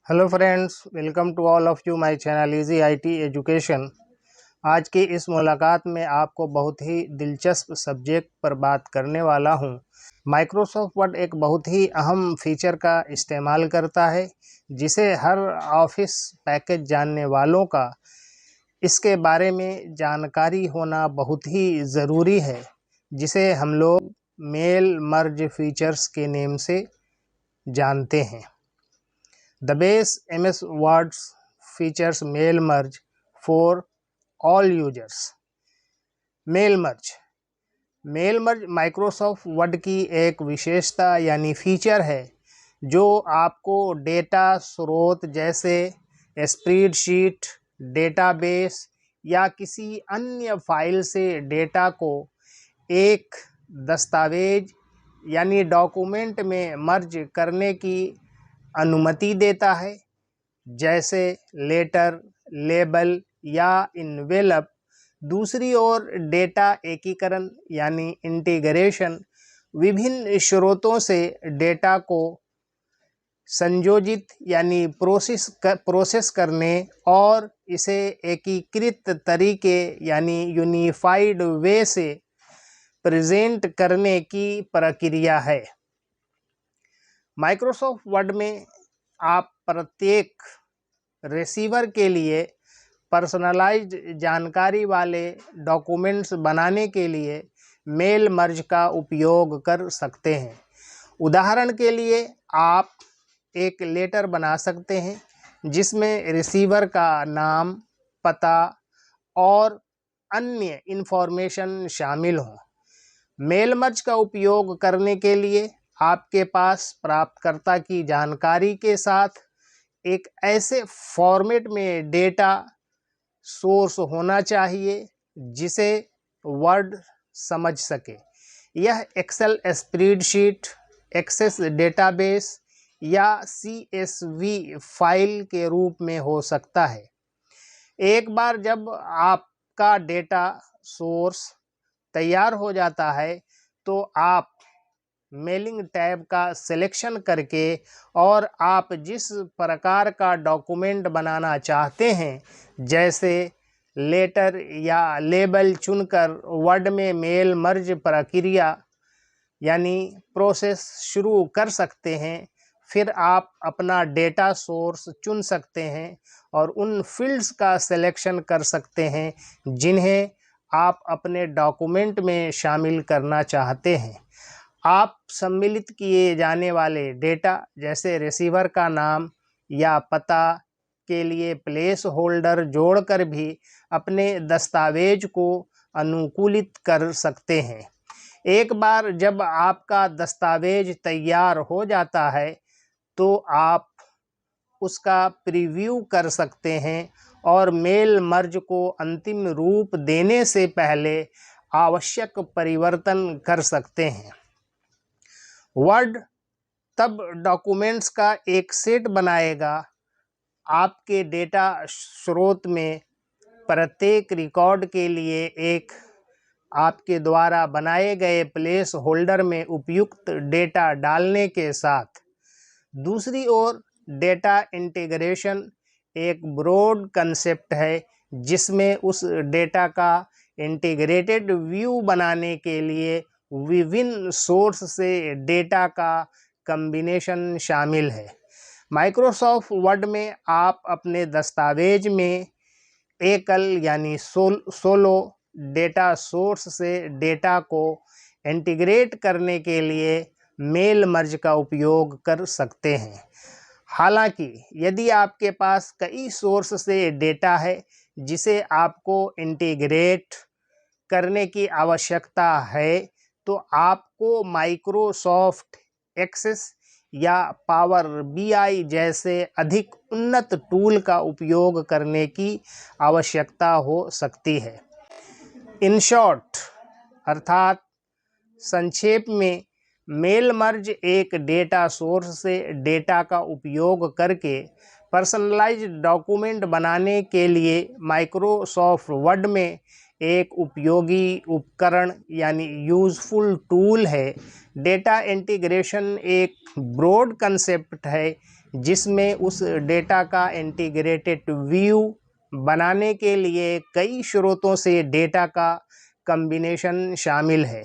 Hello friends, welcome to all of you my channel easy IT education. आज की इस मुलाकात में आपको बहुत ही दिलचस्प सब्जेक्ट पर बात करने वाला हूं। माइक्रोसॉफ्ट वर्ड एक बहुत ही अहम फीचर का इस्तेमाल करता है जिसे हर ऑफिस पैकेज जानने वालों का इसके बारे में जानकारी होना बहुत ही ज़रूरी है, जिसे हम लोग मेल मर्ज फीचर्स के नेम से जानते हैं। The base MS Words features mail merge for all users. Mail merge Microsoft Word की एक विशेषता यानी फीचर है जो आपको डेटा स्रोत जैसे स्प्रेडशीट, डेटाबेस या किसी अन्य फाइल से डेटा को एक दस्तावेज यानी डॉक्यूमेंट में मर्ज करने की अनुमति देता है, जैसे लेटर, लेबल या इन्वेलप। दूसरी ओर डेटा एकीकरण यानी इंटीग्रेशन विभिन्न स्रोतों से डेटा को संयोजित यानी प्रोसेस करने और इसे एकीकृत तरीके यानी यूनिफाइड वे से प्रेजेंट करने की प्रक्रिया है। माइक्रोसॉफ्ट वर्ड में आप प्रत्येक रिसीवर के लिए पर्सनलाइज्ड जानकारी वाले डॉक्यूमेंट्स बनाने के लिए मेल मर्ज का उपयोग कर सकते हैं। उदाहरण के लिए आप एक लेटर बना सकते हैं जिसमें रिसीवर का नाम, पता और अन्य इन्फॉर्मेशन शामिल हों। मेल मर्ज का उपयोग करने के लिए आपके पास प्राप्तकर्ता की जानकारी के साथ एक ऐसे फॉर्मेट में डेटा सोर्स होना चाहिए जिसे वर्ड समझ सके। यह एक्सेल स्प्रेडशीट, एक्सेस डेटाबेस या CSV फाइल के रूप में हो सकता है। एक बार जब आपका डेटा सोर्स तैयार हो जाता है तो आप मेलिंग टैब का सिलेक्शन करके और आप जिस प्रकार का डॉक्यूमेंट बनाना चाहते हैं, जैसे लेटर या लेबल, चुनकर वर्ड में मेल मर्ज प्रक्रिया यानी प्रोसेस शुरू कर सकते हैं। फिर आप अपना डेटा सोर्स चुन सकते हैं और उन फील्ड्स का सिलेक्शन कर सकते हैं जिन्हें आप अपने डॉक्यूमेंट में शामिल करना चाहते हैं। आप सम्मिलित किए जाने वाले डेटा जैसे रिसीवर का नाम या पता के लिए प्लेस होल्डर जोड़कर भी अपने दस्तावेज को अनुकूलित कर सकते हैं। एक बार जब आपका दस्तावेज तैयार हो जाता है तो आप उसका प्रीव्यू कर सकते हैं और मेल मर्ज को अंतिम रूप देने से पहले आवश्यक परिवर्तन कर सकते हैं। वर्ड तब डॉक्यूमेंट्स का एक सेट बनाएगा। आपके डेटा स्रोत में प्रत्येक रिकॉर्ड के लिए एक आपके द्वारा बनाए गए प्लेस होल्डर में उपयुक्त डेटा डालने के साथ। दूसरी ओर डेटा इंटीग्रेशन एक ब्रॉड कंसेप्ट है जिसमें उस डेटा का इंटीग्रेटेड व्यू बनाने के लिए विभिन्न सोर्स से डेटा का कॉम्बिनेशन शामिल है। माइक्रोसॉफ्ट वर्ड में आप अपने दस्तावेज में एकल यानी सोलो डेटा सोर्स से डेटा को इंटीग्रेट करने के लिए मेल मर्ज का उपयोग कर सकते हैं। हालांकि यदि आपके पास कई सोर्स से डेटा है जिसे आपको इंटीग्रेट करने की आवश्यकता है, तो आपको माइक्रोसॉफ्ट एक्सेस या पावर BI जैसे अधिक उन्नत टूल का उपयोग करने की आवश्यकता हो सकती है। इन शॉर्ट अर्थात संक्षेप में, मेल मर्ज एक डेटा सोर्स से डेटा का उपयोग करके पर्सनलाइज्ड डॉक्यूमेंट बनाने के लिए माइक्रोसॉफ्ट वर्ड में एक उपयोगी उपकरण यानी यूज़फुल टूल है। डेटा इंटीग्रेशन एक ब्रॉड कंसेप्ट है जिसमें उस डेटा का इंटीग्रेटेड व्यू बनाने के लिए कई स्रोतों से डेटा का कॉम्बिनेशन शामिल है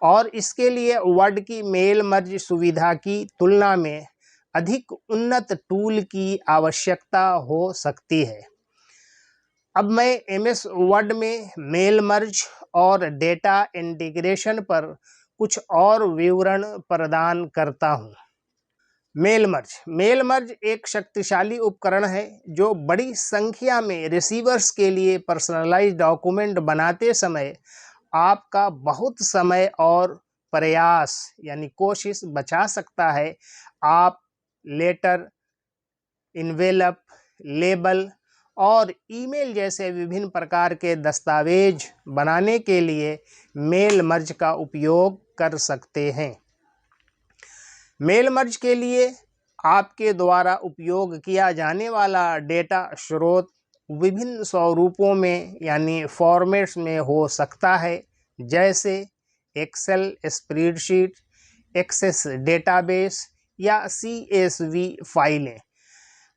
और इसके लिए वर्ड की मेल मर्ज सुविधा की तुलना में अधिक उन्नत टूल की आवश्यकता हो सकती है। अब मैं एमएस वर्ड में मेल मर्ज और डेटा इंटीग्रेशन पर कुछ और विवरण प्रदान करता हूँ। मेल मर्ज एक शक्तिशाली उपकरण है जो बड़ी संख्या में रिसीवर्स के लिए पर्सनलाइज्ड डॉक्यूमेंट बनाते समय आपका बहुत समय और प्रयास यानी कोशिश बचा सकता है। आप लेटर, इन्वेलप, लेबल और ईमेल जैसे विभिन्न प्रकार के दस्तावेज बनाने के लिए मेल मर्ज का उपयोग कर सकते हैं। मेल मर्ज के लिए आपके द्वारा उपयोग किया जाने वाला डेटा स्रोत विभिन्न स्वरूपों में यानी फॉर्मेट्स में हो सकता है, जैसे एक्सेल स्प्रेडशीट, एक्सेस डेटाबेस या CSV फाइलें।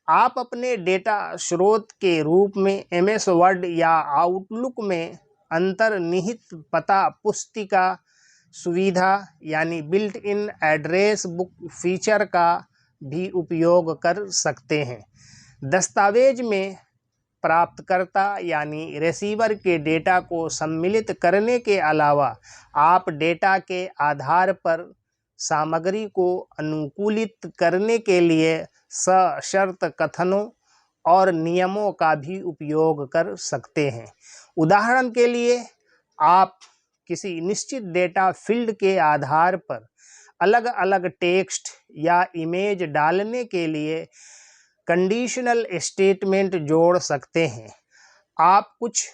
आप अपने डेटा स्रोत के रूप में एमएस वर्ड या आउटलुक में अंतर्निहित पता पुस्तिका सुविधा यानी built in address book feature का भी उपयोग कर सकते हैं। दस्तावेज में प्राप्तकर्ता यानी रिसीवर के डेटा को सम्मिलित करने के अलावा आप डेटा के आधार पर सामग्री को अनुकूलित करने के लिए सशर्त कथनों और नियमों का भी उपयोग कर सकते हैं। उदाहरण के लिए, आप किसी निश्चित डेटा फील्ड के आधार पर अलग अलग टेक्स्ट या इमेज डालने के लिए कंडीशनल स्टेटमेंट जोड़ सकते हैं। आप कुछ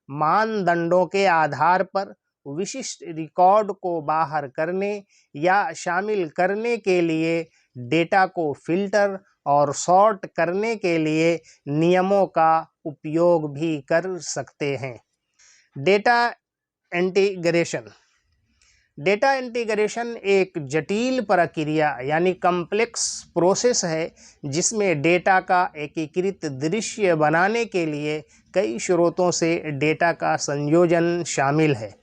मानदंडों के आधार पर विशिष्ट रिकॉर्ड को बाहर करने या शामिल करने के लिए डेटा को फिल्टर और सॉर्ट करने के लिए नियमों का उपयोग भी कर सकते हैं। डेटा इंटीग्रेशन एक जटिल प्रक्रिया यानी कॉम्प्लेक्स प्रोसेस है जिसमें डेटा का एकीकृत दृश्य बनाने के लिए कई स्रोतों से डेटा का संयोजन शामिल है।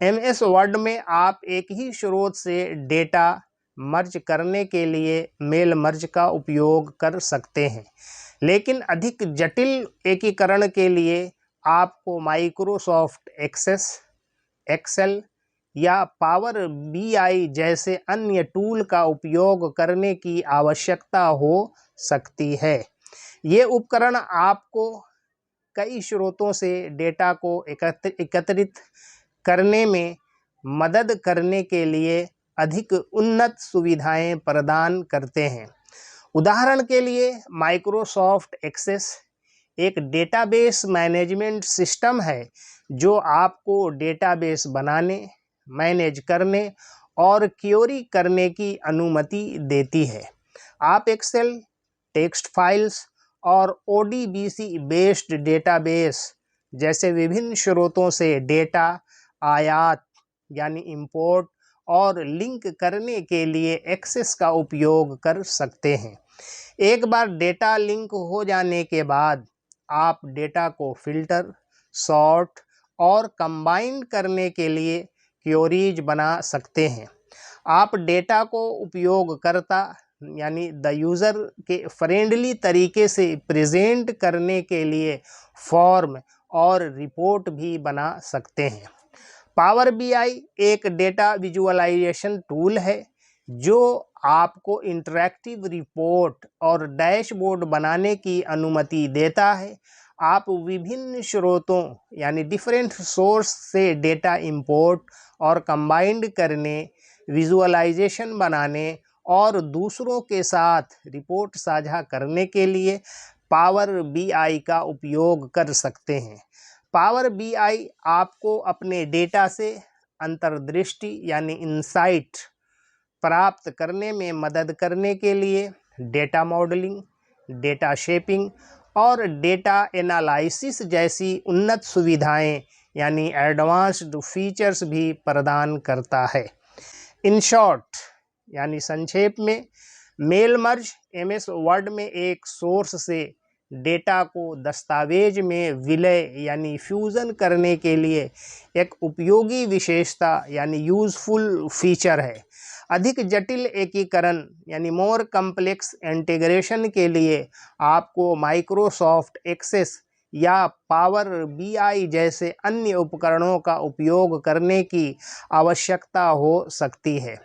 एमएस वर्ड में आप एक ही स्रोत से डेटा मर्ज करने के लिए मेल मर्ज का उपयोग कर सकते हैं, लेकिन अधिक जटिल एकीकरण के लिए आपको माइक्रोसॉफ्ट एक्सेस, एक्सेल या पावर BI जैसे अन्य टूल का उपयोग करने की आवश्यकता हो सकती है। ये उपकरण आपको कई स्रोतों से डेटा को एकत्रित करने में मदद करने के लिए अधिक उन्नत सुविधाएं प्रदान करते हैं। उदाहरण के लिए, माइक्रोसॉफ्ट एक्सेस एक डेटाबेस मैनेजमेंट सिस्टम है जो आपको डेटाबेस बनाने, मैनेज करने और क्वेरी करने की अनुमति देती है। आप एक्सेल, टेक्स्ट फाइल्स और ODBC बेस्ड डेटाबेस जैसे विभिन्न स्रोतों से डेटा आयात यानी इंपोर्ट और लिंक करने के लिए एक्सेस का उपयोग कर सकते हैं। एक बार डेटा लिंक हो जाने के बाद आप डेटा को फिल्टर, सॉर्ट और कंबाइन करने के लिए क्वेरीज बना सकते हैं। आप डेटा को उपयोगकर्ता यानी द यूज़र के फ्रेंडली तरीके से प्रेजेंट करने के लिए फॉर्म और रिपोर्ट भी बना सकते हैं। पावर BI एक डेटा विजुअलाइजेशन टूल है जो आपको इंटरैक्टिव रिपोर्ट और डैशबोर्ड बनाने की अनुमति देता है। आप विभिन्न स्रोतों यानी डिफरेंट सोर्स से डेटा इंपोर्ट और कंबाइंड करने, विजुअलाइजेशन बनाने और दूसरों के साथ रिपोर्ट साझा करने के लिए पावर BI का उपयोग कर सकते हैं। पावर BI आपको अपने डेटा से अंतर्दृष्टि यानी इंसाइट प्राप्त करने में मदद करने के लिए डेटा मॉडलिंग, डेटा शेपिंग और डेटा एनालिसिस जैसी उन्नत सुविधाएं यानी एडवांस्ड फीचर्स भी प्रदान करता है। इन शॉर्ट यानी संक्षेप में, मेल मर्ज MS वर्ड में एक सोर्स से डेटा को दस्तावेज में विलय यानी फ्यूज़न करने के लिए एक उपयोगी विशेषता यानी यूज़फुल फीचर है। अधिक जटिल एकीकरण यानी मोर कम्प्लेक्स इंटीग्रेशन के लिए आपको माइक्रोसॉफ्ट एक्सेस या पावर BI जैसे अन्य उपकरणों का उपयोग करने की आवश्यकता हो सकती है।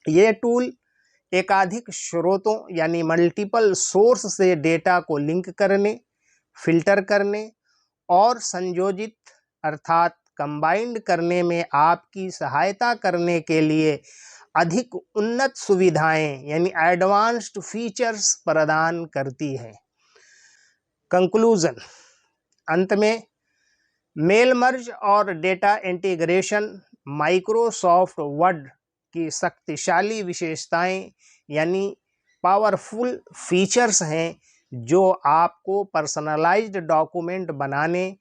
ये टूल एकाधिक स्रोतों यानी मल्टीपल सोर्स से डेटा को लिंक करने, फिल्टर करने और संयोजित अर्थात कंबाइंड करने में आपकी सहायता करने के लिए अधिक उन्नत सुविधाएं यानी एडवांस्ड फीचर्स प्रदान करती है। कंक्लूजन, अंत में मेल मर्ज और डेटा इंटीग्रेशन माइक्रोसॉफ्ट वर्ड की शक्तिशाली विशेषताएं यानी पावरफुल फीचर्स हैं जो आपको पर्सनलाइज्ड डॉक्यूमेंट बनाने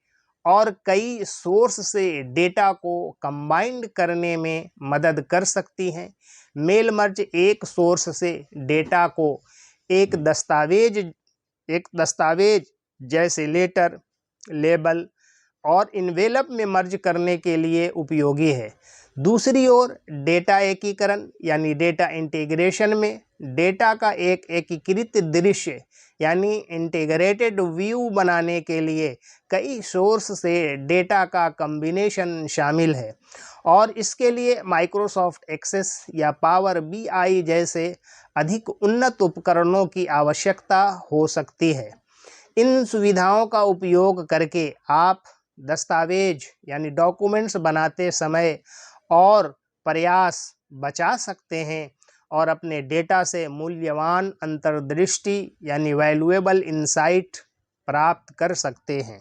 और कई सोर्स से डेटा को कंबाइंड करने में मदद कर सकती हैं। मेल मर्ज एक सोर्स से डेटा को एक दस्तावेज जैसे लेटर, लेबल और इन्वेलप में मर्ज करने के लिए उपयोगी है। दूसरी ओर डेटा एकीकरण यानी डेटा इंटीग्रेशन में डेटा का एक एकीकृत दृश्य यानी इंटीग्रेटेड व्यू बनाने के लिए कई सोर्स से डेटा का कॉम्बिनेशन शामिल है और इसके लिए माइक्रोसॉफ्ट एक्सेस या पावर BI जैसे अधिक उन्नत उपकरणों की आवश्यकता हो सकती है। इन सुविधाओं का उपयोग करके आप दस्तावेज यानी डॉक्यूमेंट्स बनाते समय और प्रयास बचा सकते हैं और अपने डेटा से मूल्यवान अंतर्दृष्टि यानी वैल्यूएबल इंसाइट प्राप्त कर सकते हैं।